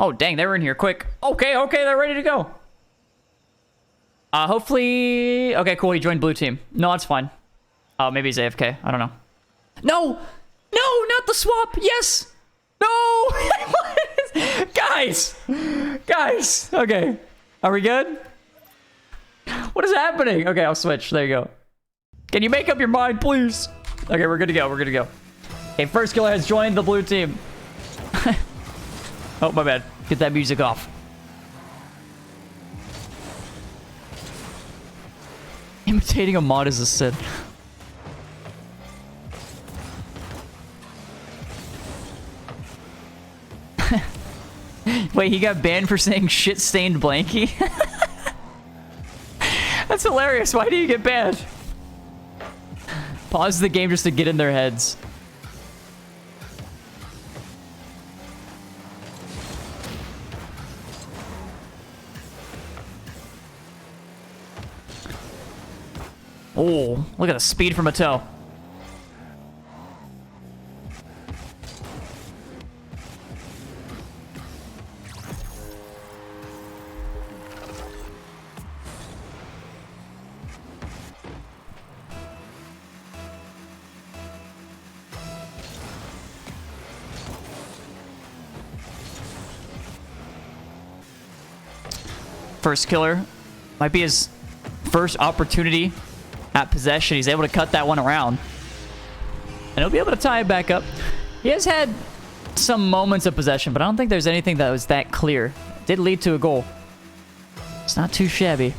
Oh, dang, they were in here quick. Okay, they're ready to go. Hopefully... Okay, cool, he joined blue team. No, that's fine. Oh, maybe he's AFK. I don't know. No! No, not the swap! Yes! No! Guys! Guys! Okay. Are we good? What is happening? Okay, I'll switch. There you go. Can you make up your mind, please? Okay, we're good to go. We're good to go. Okay, FirstKiller has joined the blue team. Oh, my bad. Get that music off. Imitating a mod is a sin. Wait, he got banned for saying shit-stained blankie? That's hilarious. Why do you get banned? Pause the game just to get in their heads. Oh, look at the speed from Atow. FirstKiller might be his first opportunity at possession. He's able to cut that one around. And he'll be able to tie it back up. He has had some moments of possession, but I don't think there's anything that was that clear. It did lead to a goal. It's not too shabby.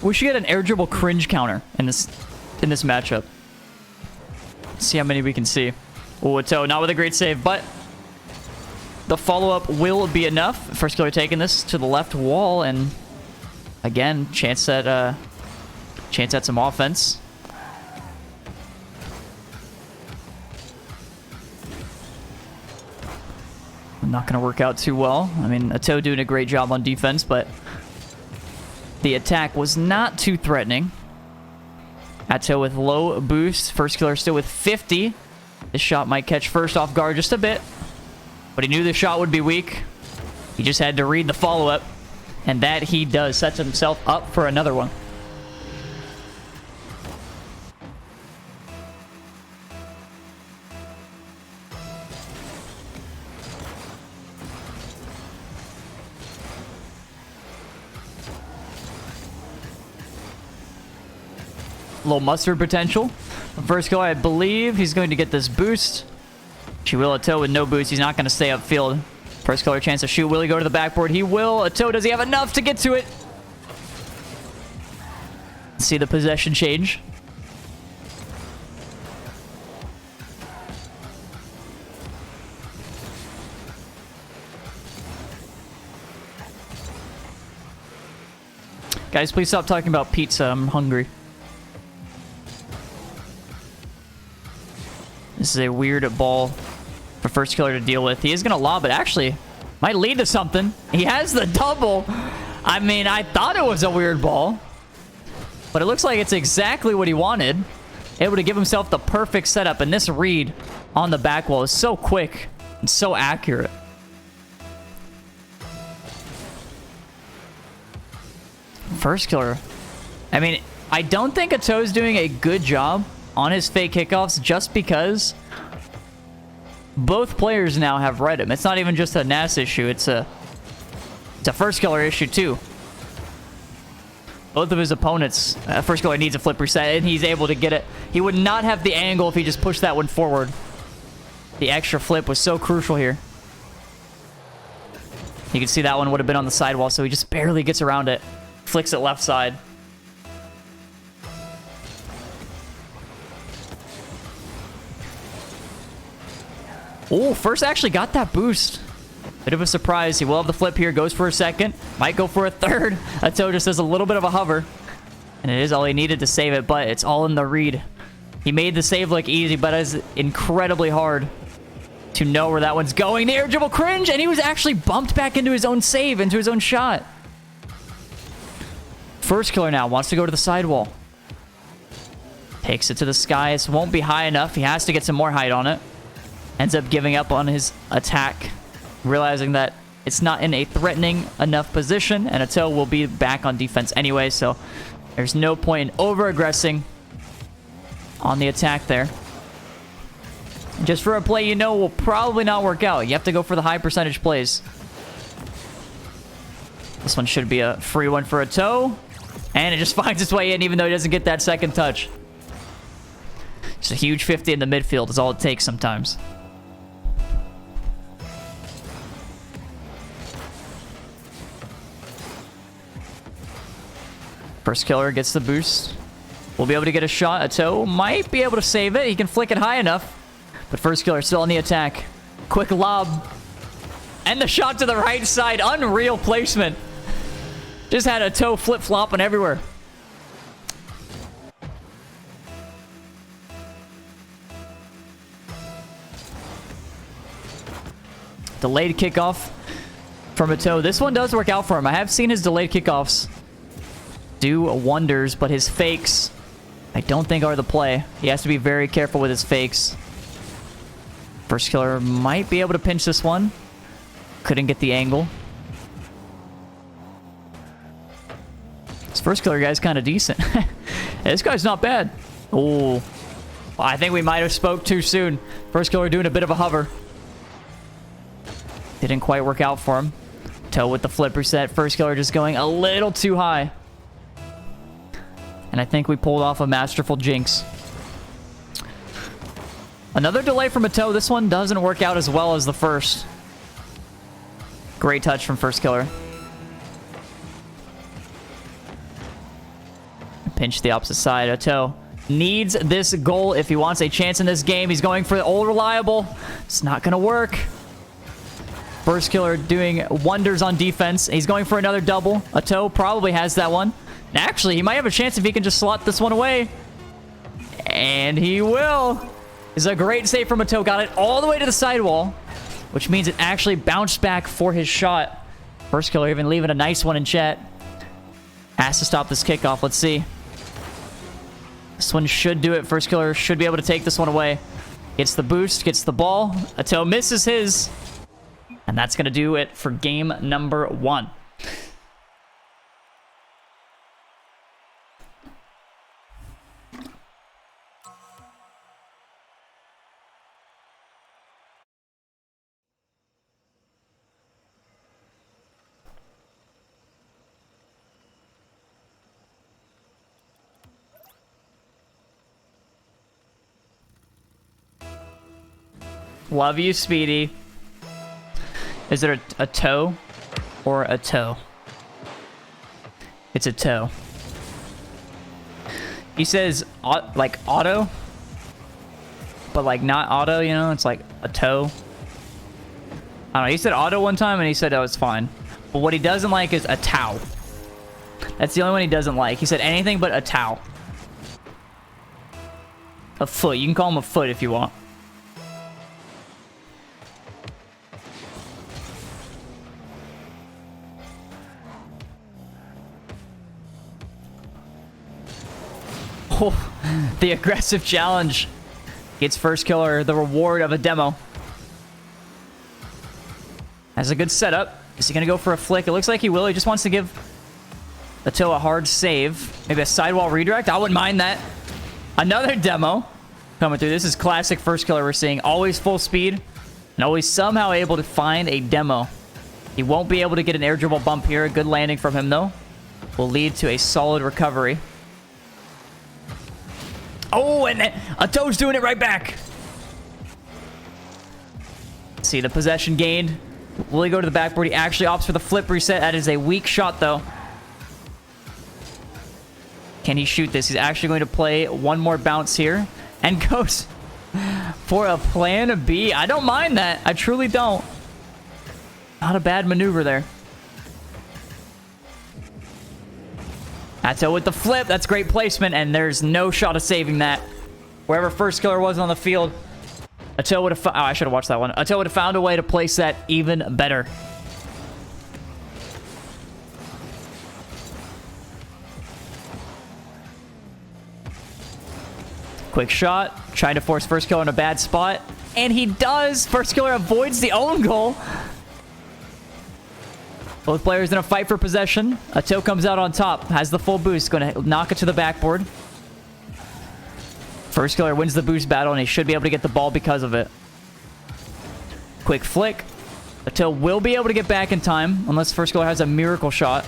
We should get an air dribble cringe counter in this matchup. Let's see how many we can see. Oh, Atow, not with a great save, but the follow-up will be enough. FirstKiller taking this to the left wall, and again, chance at some offense. Not going to work out too well. I mean, Atow doing a great job on defense, but the attack was not too threatening. Atow with low boost. FirstKiller still with 50. This shot might catch First off guard just a bit, but he knew the shot would be weak. He just had to read the follow-up, and that he does. Sets himself up for another one. Little mustard potential. FirstKiller, I believe he's going to get this boost. She will. Atow with no boost. He's not going to stay upfield. FirstKiller chance to shoot. Will he go to the backboard? He will. Atow, does he have enough to get to it? See the possession change. Guys, please stop talking about pizza. I'm hungry. This is a weird ball for FirstKiller to deal with. He is going to lob it. Actually, might lead to something. He has the double. I mean, I thought it was a weird ball, but it looks like it's exactly what he wanted. Able to give himself the perfect setup, and this read on the back wall is so quick and so accurate. FirstKiller. I mean, I don't think Atow's doing a good job on his fake kickoffs just because both players now have read him. It's not even just a NAS issue. It's a FirstKiller issue too. Both of his opponents, FirstKiller needs a flip reset, and he's able to get it. He would not have the angle if he just pushed that one forward. The extra flip was so crucial here. You can see that one would have been on the sidewall, so he just barely gets around it. Flicks it left side. Oh, First actually got that boost. Bit of a surprise. He will have the flip here. Goes for a second. Might go for a third. Atow just does a little bit of a hover. And it is all he needed to save it, but it's all in the read. He made the save look easy, but it's incredibly hard to know where that one's going. The air dribble cringe, and he was actually bumped back into his own save, into his own shot. FirstKiller now wants to go to the sidewall. Takes it to the sky. This won't be high enough. He has to get some more height on it. Ends up giving up on his attack. realizing that it's not in a threatening enough position, and Atow will be back on defense anyway, so there's no point in over-aggressing on the attack there. Just for a play you know will probably not work out. You have to go for the high percentage plays. This one should be a free one for Atow, and it just finds its way in even though he doesn't get that second touch. Just a huge 50 in the midfield is all it takes sometimes. FirstKiller gets the boost. We'll be able to get a shot. Atow might be able to save it. He can flick it high enough. But FirstKiller still on the attack. Quick lob. And the shot to the right side. Unreal placement. Just had Atow flip-flopping everywhere. Delayed kickoff from Atow. This one does work out for him. I have seen his delayed kickoffs do wonders, but his fakes, I don't think are the play. He has to be very careful with his fakes. FirstKiller might be able to pinch this one. Couldn't get the angle. This FirstKiller guy's kind of decent. This guy's not bad. Oh, well, I think we might have spoke too soon. FirstKiller doing a bit of a hover. Didn't quite work out for him. Atow with the flip reset. FirstKiller just going a little too high. And I think we pulled off a masterful jinx. Another delay from Atow. This one doesn't work out as well as the first. Great touch from FirstKiller. Pinch the opposite side. Atow needs this goal if he wants a chance in this game. He's going for the old reliable. It's not going to work. FirstKiller doing wonders on defense. He's going for another double. Atow probably has that one. Actually, he might have a chance if he can just slot this one away. And he will. It's a great save from Atow. Got it all the way to the sidewall, which means it actually bounced back for his shot. FirstKiller even leaving a nice one in chat. Has to stop this kickoff. Let's see. This one should do it. FirstKiller should be able to take this one away. Gets the boost, gets the ball. Atow misses his. And that's going to do it for game number 1. Love you, Speedy. Is it a toe or a toe? It's a toe. He says, like, auto. But, like, not auto, you know? It's like a toe. I don't know. He said auto one time, and he said, oh, it's fine. But what he doesn't like is Atow. That's the only one he doesn't like. He said anything but Atow. A foot. You can call him a foot if you want. Oh, the aggressive challenge gets FirstKiller the reward of a demo. Has a good setup. Is he going to go for a flick? It looks like he will. He just wants to give Atow a hard save. Maybe a sidewall redirect. I wouldn't mind that. Another demo coming through. This is classic FirstKiller we're seeing. Always full speed and always somehow able to find a demo. He won't be able to get an air dribble bump here. A good landing from him, though, will lead to a solid recovery. Oh, and Atow's doing it right back. See the possession gained. Will he go to the backboard? He actually opts for the flip reset. That is a weak shot, though. Can he shoot this? He's actually going to play one more bounce here and goes for a plan B. I don't mind that. I truly don't. Not a bad maneuver there. Atow with the flip. That's great placement, and there's no shot of saving that. Wherever FirstKiller was on the field, Atow would have... Oh, I should have watched that one. Atow would have found a way to place that even better. Quick shot. Trying to force FirstKiller in a bad spot. And he does. FirstKiller avoids the own goal. Both players in a fight for possession. Atow comes out on top. Has the full boost. Going to knock it to the backboard. FirstKiller wins the boost battle, and he should be able to get the ball because of it. Quick flick. Atow will be able to get back in time, unless FirstKiller has a miracle shot.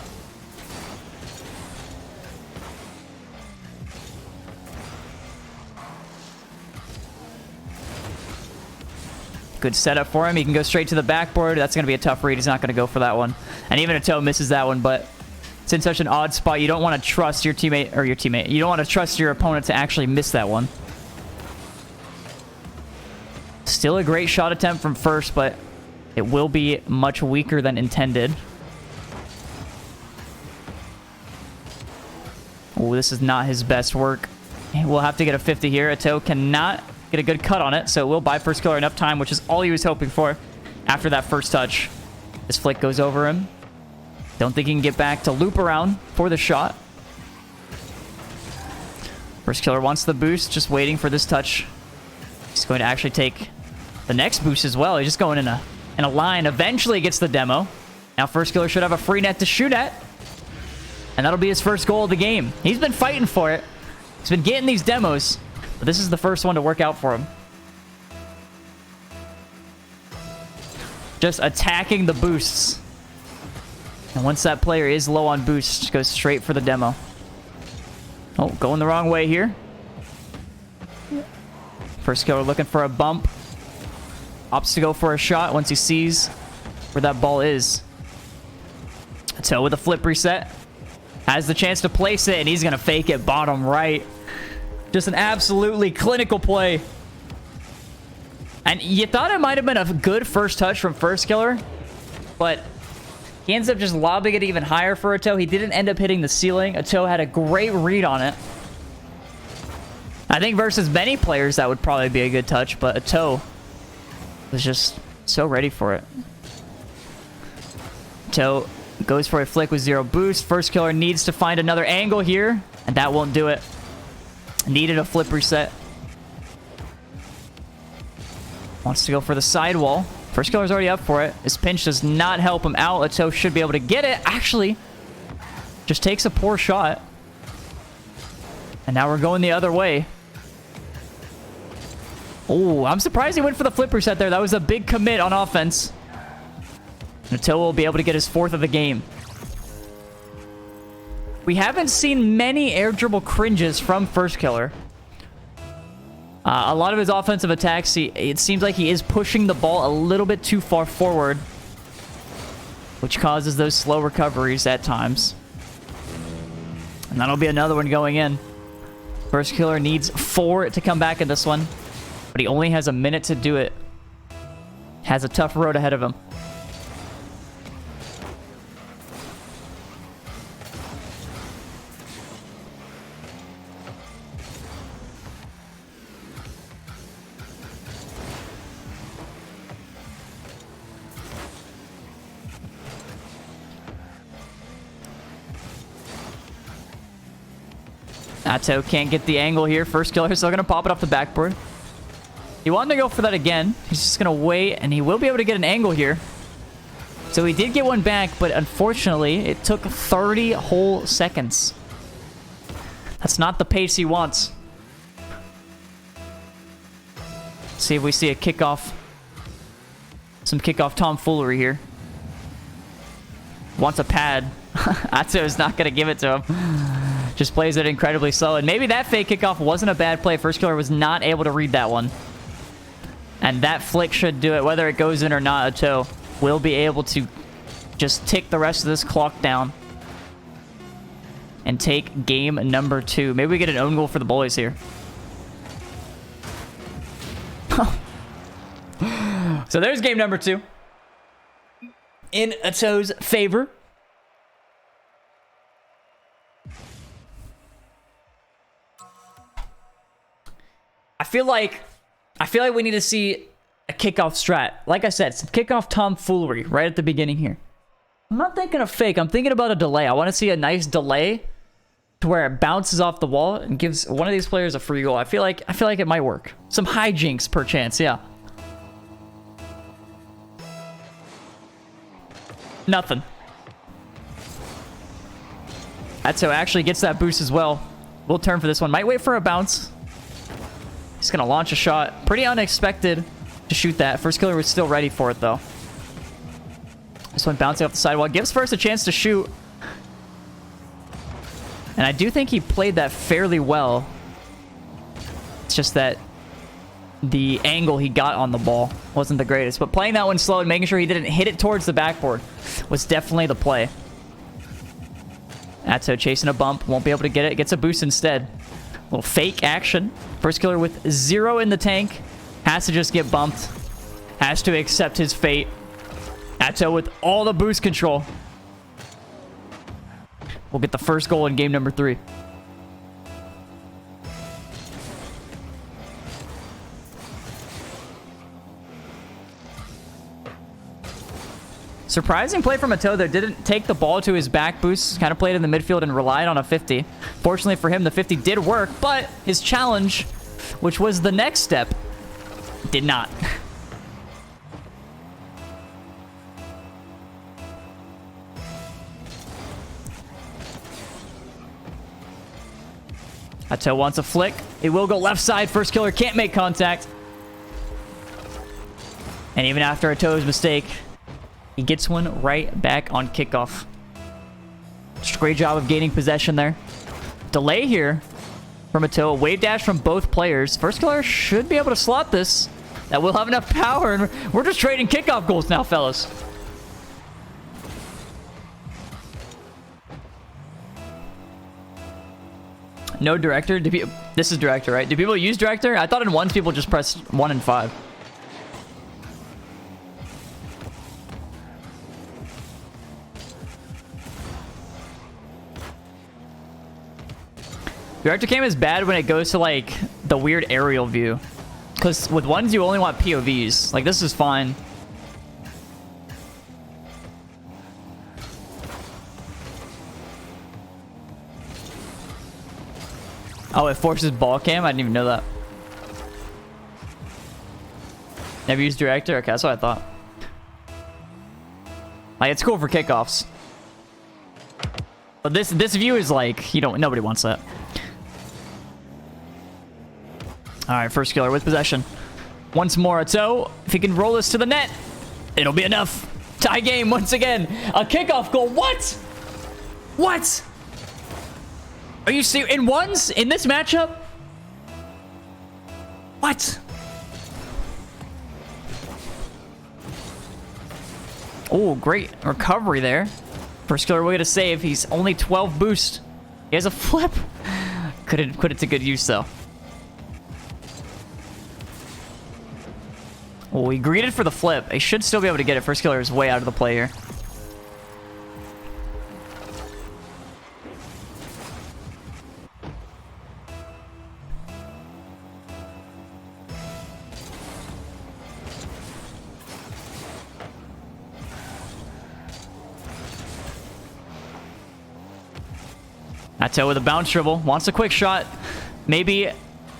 Good setup for him. He can go straight to the backboard. That's going to be a tough read. He's not going to go for that one. And even Atow misses that one, but it's in such an odd spot. You don't want to trust your teammate, or your teammate. You don't want to trust your opponent to actually miss that one. Still a great shot attempt from First, but it will be much weaker than intended. Oh, this is not his best work. We'll have to get a 50 here. Atow cannot get a good cut on it, so it will buy FirstKiller enough time, which is all he was hoping for after that first touch. This flick goes over him. Don't think he can get back to loop around for the shot. FirstKiller wants the boost, just waiting for this touch. He's going to actually take the next boost as well. He's just going in a line. Eventually gets the demo. Now FirstKiller should have a free net to shoot at. And that'll be his first goal of the game. He's been fighting for it. He's been getting these demos. But this is the first one to work out for him. Just attacking the boosts. And once that player is low on boosts, goes straight for the demo. Oh, going the wrong way here. FirstKiller looking for a bump. Opts to go for a shot once he sees where that ball is. Atow with a flip reset. Has the chance to place it, and he's going to fake it bottom right. Just an absolutely clinical play. And you thought it might have been a good first touch from FirstKiller, but he ends up just lobbing it even higher for Atow. He didn't end up hitting the ceiling. Atow had a great read on it. I think versus many players that would probably be a good touch, but Atow was just so ready for it. Atow goes for a flick with 0 boost. FirstKiller needs to find another angle here, and that won't do it. Needed a flip reset. Wants to go for the sidewall. FirstKiller's already up for it. His pinch does not help him out. Atow should be able to get it. Actually, just takes a poor shot. And now we're going the other way. Oh, I'm surprised he went for the flip reset there. That was a big commit on offense. Atow will be able to get his 4th of the game. We haven't seen many air dribble cringes from FirstKiller. A lot of his offensive attacks, it seems like he is pushing the ball a little bit too far forward, which causes those slow recoveries at times. And that'll be another one going in. FirstKiller needs 4 to come back in this one, but he only has a minute to do it. Has a tough road ahead of him. Atow can't get the angle here. FirstKiller still going to pop it off the backboard. He wanted to go for that again. He's just going to wait, and he will be able to get an angle here. So he did get one back, but unfortunately, it took 30 whole seconds. That's not the pace he wants. Let's see if we see a kickoff. Some kickoff tomfoolery here. Wants a pad. Atow is not going to give it to him. Just plays it incredibly slow. And maybe that fake kickoff wasn't a bad play. FirstKiller was not able to read that one. And that flick should do it. Whether it goes in or not, Atow will be able to just tick the rest of this clock down and take game number 2. Maybe we get an own goal for the boys here. So there's game number 2 in Atow's favor. I feel like we need to see a kickoff strat. Like I said, some kickoff tomfoolery right at the beginning here. I'm not thinking of fake. I'm thinking about a delay. I want to see a nice delay to where it bounces off the wall and gives one of these players a free goal. I feel like it might work. Some hijinks perchance, yeah. Nothing. Atow actually gets that boost as well. We'll turn for this one. Might wait for a bounce. He's going to launch a shot. Pretty unexpected to shoot that. FirstKiller was still ready for it, though. This one bouncing off the sidewall. Gives First a chance to shoot. And I do think he played that fairly well. It's just that the angle he got on the ball wasn't the greatest. But playing that one slow and making sure he didn't hit it towards the backboard was definitely the play. Atow chasing a bump. Won't be able to get it. Gets a boost instead. Little fake action. FirstKiller with 0 in the tank. Has to just get bumped. Has to accept his fate. Atow with all the boost control. We'll get the first goal in game number 3. Surprising play from Atow there. Didn't take the ball to his back boost. Kind of played in the midfield and relied on a 50. Fortunately for him, the 50 did work, but his challenge, which was the next step, did not. Atow wants a flick. It will go left side. FirstKiller can't make contact. And even after Atow's mistake, he gets one right back on kickoff. Just a great job of gaining possession there. Delay here from Atow. Wave dash from both players. FirstKiller should be able to slot this. That will have enough power. And we're just trading kickoff goals now, fellas. No director? This is director, right? Do people use director? I thought in ones people just press 1 and 5. Director cam is bad when it goes to like the weird aerial view. Because with ones you only want POVs. Like this is fine. Oh, it forces ball cam? I didn't even know that. Never used director? Okay, that's what I thought. Like, it's cool for kickoffs. But this view is like, nobody wants that. Alright, FirstKiller with possession. Once more, Atow. If he can roll this to the net, it'll be enough. Tie game once again. A kickoff goal. What? What? Are you serious? In ones? In this matchup? What? Oh, great recovery there. FirstKiller will get a save. He's only 12 boost. He has a flip. Couldn't put it to good use, though. Oh, he greeted for the flip. He should still be able to get it. FirstKiller is way out of the play here. Atow with a bounce dribble. Wants a quick shot. Maybe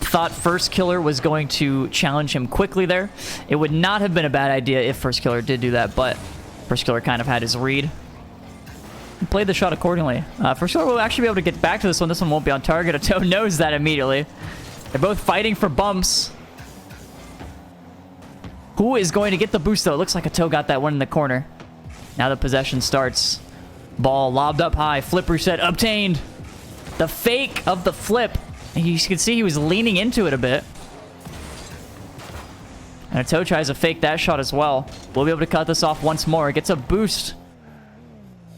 thought FirstKiller was going to challenge him quickly there. It would not have been a bad idea if FirstKiller did do that, but FirstKiller kind of had his read. He played the shot accordingly. FirstKiller will actually be able to get back to this one. This one won't be on target. Atow knows that immediately. They're both fighting for bumps. Who is going to get the boost, though? It looks like Atow got that one in the corner. Now the possession starts. Ball lobbed up high. Flip reset obtained. The fake of the flip. You can see he was leaning into it a bit. And Atow tries to fake that shot as well. We'll be able to cut this off once more. It gets a boost.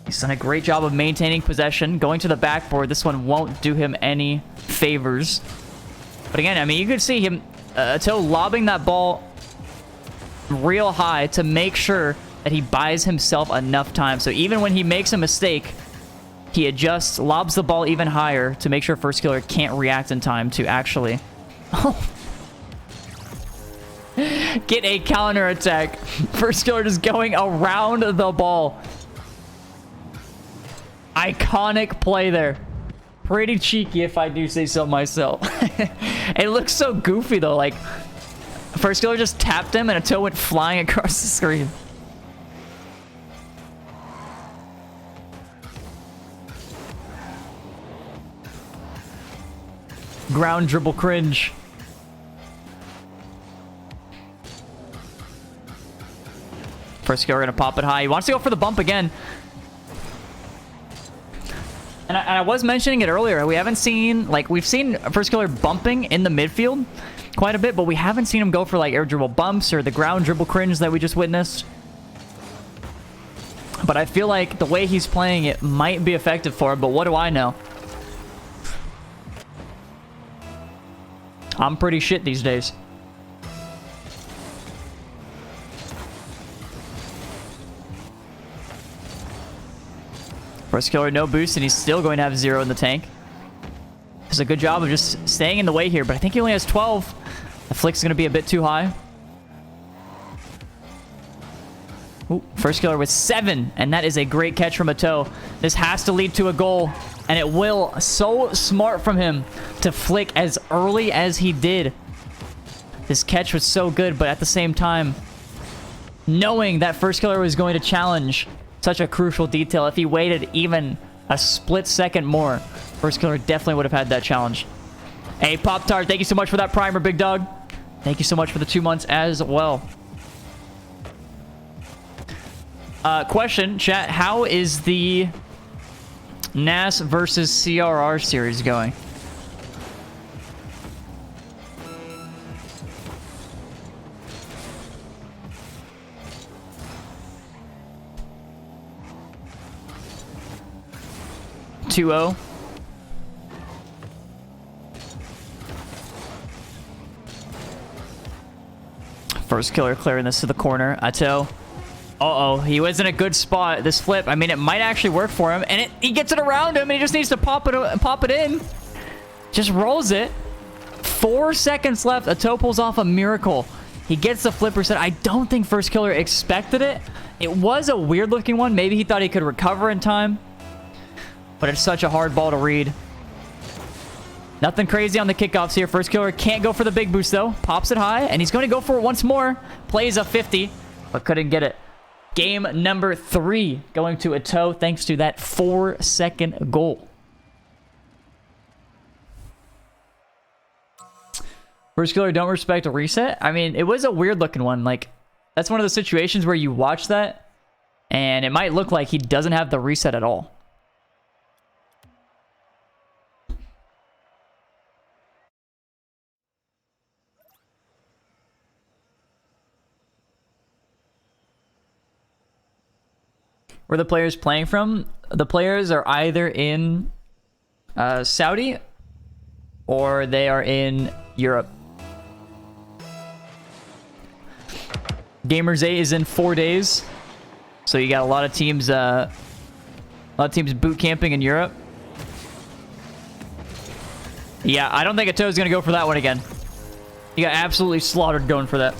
He's done a great job of maintaining possession. Going to the backboard. This one won't do him any favors. But again, I mean, you could see him, Atow lobbing that ball real high to make sure that he buys himself enough time. So even when he makes a mistake, he adjusts, lobs the ball even higher to make sure FirstKiller can't react in time to actually get a counter attack. FirstKiller just going around the ball. Iconic play there. Pretty cheeky if I do say so myself. It looks so goofy though. Like FirstKiller just tapped him and Atow went flying across the screen. Ground dribble cringe. FirstKiller gonna pop it high. He wants to go for the bump again. And I was mentioning it earlier. We haven't seen, like, we've seen FirstKiller bumping in the midfield quite a bit, but we haven't seen him go for, like, air dribble bumps or the ground dribble cringe that we just witnessed. But I feel like the way he's playing it might be effective for him, but what do I know? I'm pretty shit these days. FirstKiller, no boost, and he's still going to have 0 in the tank. Does a good job of just staying in the way here, but I think he only has 12. The flick's going to be a bit too high. Ooh, FirstKiller with 7, and that is a great catch from Atow. This has to lead to a goal, and it will. So smart from him to flick as early as he did. This catch was so good, but at the same time, knowing that FirstKiller was going to challenge such a crucial detail. If he waited even a split second more, FirstKiller definitely would have had that challenge. Hey, Pop-Tart, thank you so much for that primer, big dog. Thank you so much for the 2 months as well. Question, chat, how is the NAS versus CRR series going? (2-0). FirstKiller clearing this to the corner. Atow. Uh-oh, he was in a good spot. This flip, I mean, it might actually work for him. And he gets it around him, and he just needs to pop it in. Just rolls it. 4 seconds left. Atow pulls off a miracle. He gets the flip reset. I don't think FirstKiller expected it. It was a weird-looking one. Maybe he thought he could recover in time. But it's such a hard ball to read. Nothing crazy on the kickoffs here. FirstKiller can't go for the big boost, though. Pops it high, and he's going to go for it once more. Plays a 50, but couldn't get it. Game number 3 going to Atow thanks to that 4-second goal. FirstKiller don't respect a reset. I mean, it was a weird-looking one. Like, that's one of the situations where you watch that, and it might look like he doesn't have the reset at all. Where the players playing from? The players are either in Saudi or they are in Europe. Gamers 8 is in 4 days, so you got a lot of teams boot camping in Europe. Yeah, I don't think Atow's gonna go for that one again. He got absolutely slaughtered going for that.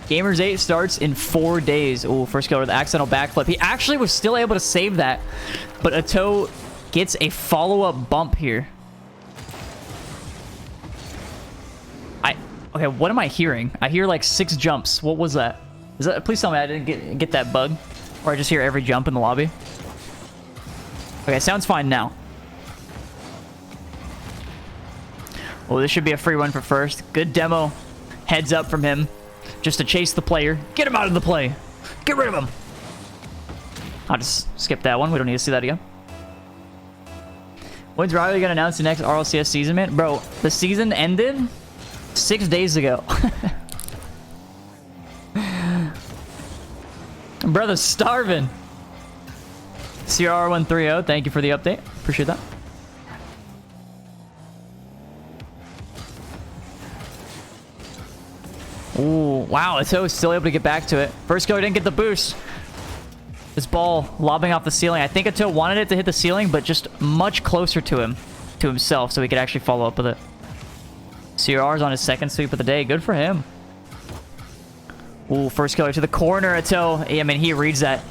Gamers 8 starts in 4 days. Oh, FirstKiller with the accidental backflip. He actually was still able to save that, but Atow gets a follow-up bump here. Okay, what am I hearing? I hear like 6 jumps. What was that? Is that? Please tell me I didn't get that bug, or I just hear every jump in the lobby. Okay, sounds fine now. Oh, this should be a free one for first. Good demo. Heads up from him. Just to chase the player. Get him out of the play. Get rid of him. I'll just skip that one. We don't need to see that again. When's Riley going to announce the next RLCS season, man? Bro, the season ended 6 days ago. Brother's starving. CR130, thank you for the update. Appreciate that. Ooh, wow, Atow is still able to get back to it. FirstKiller didn't get the boost. This ball lobbing off the ceiling. I think Atow wanted it to hit the ceiling, but just much closer to himself, so he could actually follow up with it. CRR's on his second sweep of the day. Good for him. Ooh, FirstKiller to the corner. Atow, I mean, he reads that.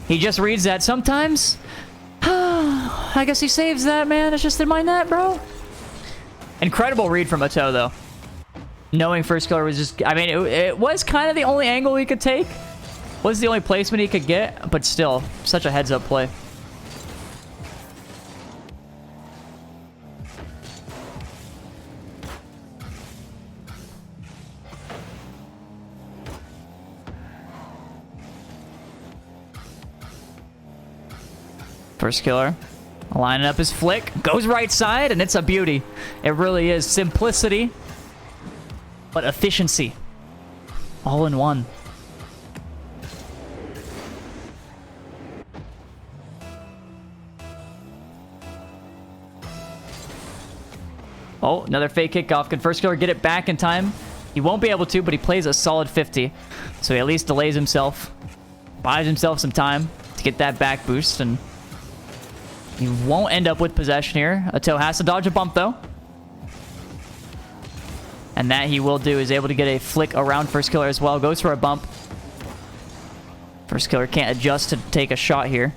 He just reads that. Sometimes, I guess he saves that, man. It's just in my net, bro. Incredible read from Atow, though. Knowing FirstKiller was just... I mean, it was kind of the only angle he could take. Was the only placement he could get, but still, such a heads-up play. FirstKiller lining up his flick, goes right side, and it's a beauty. It really is simplicity, but efficiency. All in one. Oh, another fake kickoff. Can FirstKiller get it back in time? He won't be able to, but he plays a solid 50. So he at least delays himself, buys himself some time to get that back boost, and he won't end up with possession here. Atow has to dodge a bump, though. And that he will do. Is able to get a flick around FirstKiller as well. Goes for a bump. FirstKiller can't adjust to take a shot here.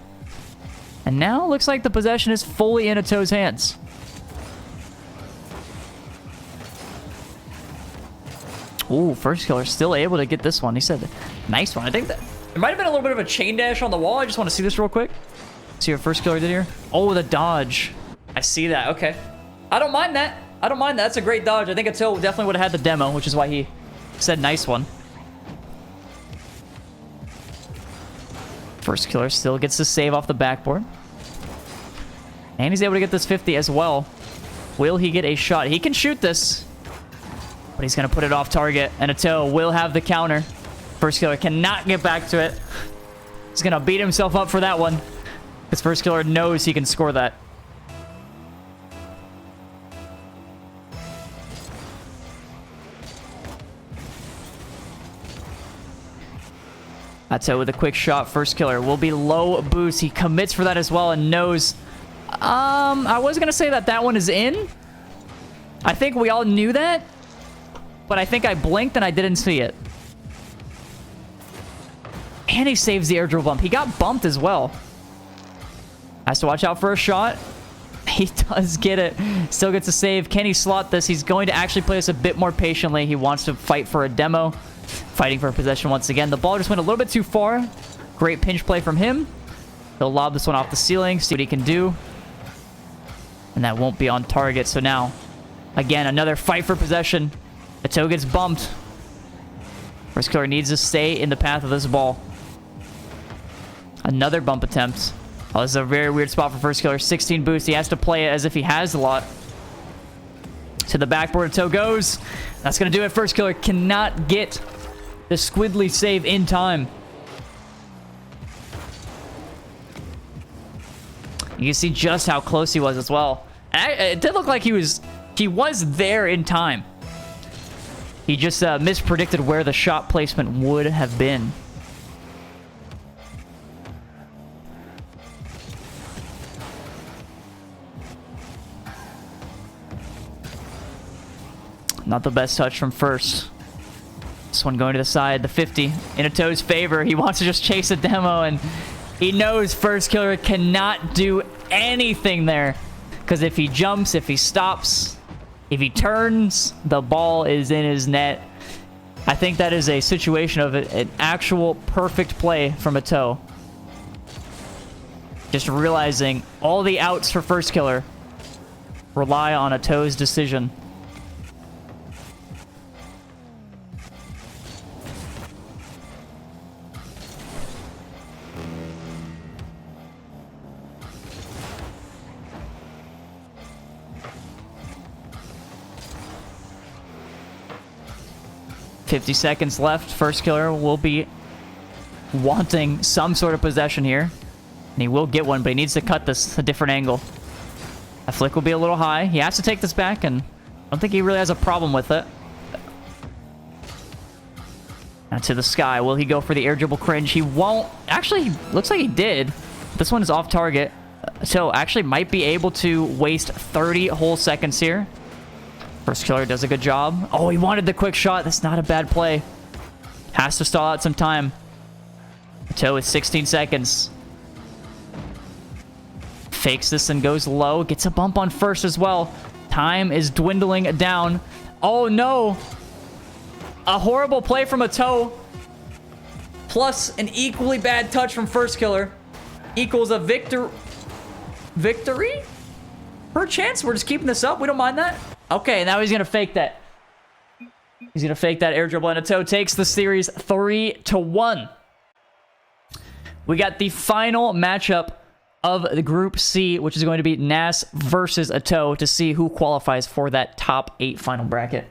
And now it looks like the possession is fully in Atow's hands. Ooh, FirstKiller still able to get this one. He said, nice one. I think that there might have been a little bit of a chain dash on the wall. I just want to see this real quick. See what FirstKiller did here. Oh, the dodge. I see that. Okay. I don't mind that. I don't mind that. That's a great dodge. I think Atow definitely would have had the demo, which is why he said nice one. FirstKiller still gets the save off the backboard. And he's able to get this 50 as well. Will he get a shot? He can shoot this, but he's going to put it off target. And Atow will have the counter. FirstKiller cannot get back to it. He's going to beat himself up for that one, because FirstKiller knows he can score that. Atow with a quick shot. FirstKiller will be low boost. He commits for that as well and knows... I was going to say that one is in. I think we all knew that, but I think I blinked and I didn't see it. And he saves the air dribble bump. He got bumped as well. Has to watch out for a shot. He does get it. Still gets a save. Can he slot this? He's going to actually play this a bit more patiently. He wants to fight for a demo. Fighting for a possession once again. The ball just went a little bit too far. Great pinch play from him. He'll lob this one off the ceiling. See what he can do. And that won't be on target. So now, again, another fight for possession. Atow gets bumped. FirstKiller needs to stay in the path of this ball. Another bump attempt. Oh, this is a very weird spot for FirstKiller. 16 boost. He has to play it as if he has a lot. To the backboard, Atow goes. That's going to do it. FirstKiller cannot get the squiddly save in time. You can see just how close he was as well. And it did look like he was there in time. He just mispredicted where the shot placement would have been. Not the best touch from First. This one going to the side, the 50 in Atow's favor. He wants to just chase a demo, and he knows FirstKiller cannot do anything there. Because if he jumps, if he stops, if he turns, the ball is in his net. I think that is a situation of an actual perfect play from Atow. Just realizing all the outs for FirstKiller rely on Atow's decision. $50 seconds left. FirstKiller will be wanting some sort of possession here. And he will get one, but he needs to cut this a different angle. That flick will be a little high. He has to take this back, and I don't think he really has a problem with it. Now to the sky. Will he go for the air dribble cringe? He won't. Actually, looks like he did. This one is off target. So actually might be able to waste 30 whole seconds here. FirstKiller does a good job. Oh, he wanted the quick shot. That's not a bad play. Has to stall out some time. Atow with 16 seconds. Fakes this and goes low. Gets a bump on First as well. Time is dwindling down. Oh, no. A horrible play from Atow. Plus an equally bad touch from FirstKiller. Equals a victory? Per chance? We're just keeping this up. We don't mind that. Okay, now he's going to fake that. He's going to fake that air dribble, and Atow takes the series 3-1. We got the final matchup of the Group C, which is going to be Nas versus Atow to see who qualifies for that top 8 final bracket.